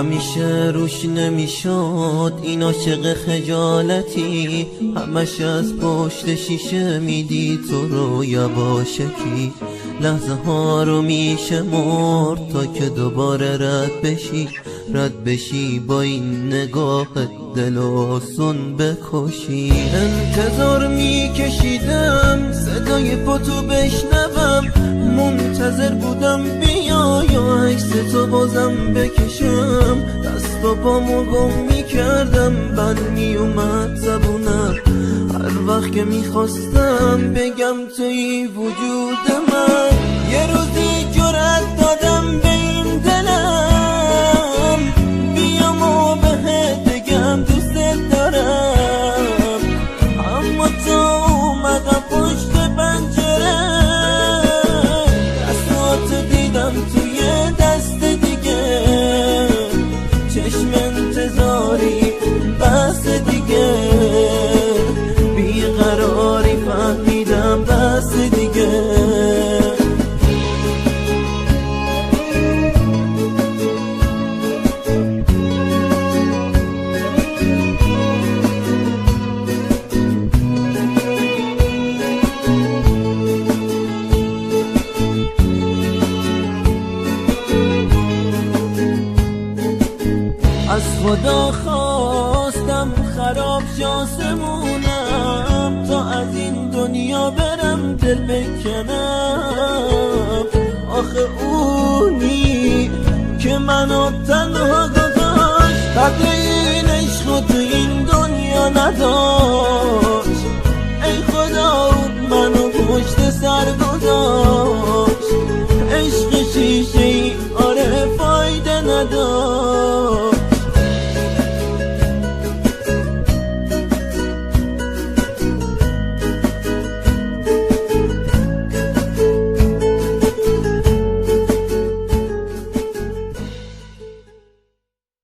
همیشه روش نمیشد این عاشق خجالتی، همش از پشت شیشه میدی تو رو یواشکی. لحظه ها رو میشه مرد تا که دوباره رد بشی با این نگاه دل آسون بکشی. انتظار میکشیدم صدای پاتو بشنوم، منتظر بودم بیا یا عکس تو بازم بکشم. دست و پامو گم میکردم بند میومد زبونم، هر وقت که میخواستم بگم توی وجود من. یه روزی جرأت دادم به این دلم بیام و بهت بگم دوست دارم، اما تو اومدم پشت پنجره، دستاتو دیدم توی دست دیگه، چشم انتظاری بس دیگه، بیقراری فهمیدم بس دیگه. از خدا خواستم خراب شاسمونم، تا از این دنیا برم دل بکنم. آخه اونی که منو تنها گذاشت، قدر این عشق تو این دنیا نداشت.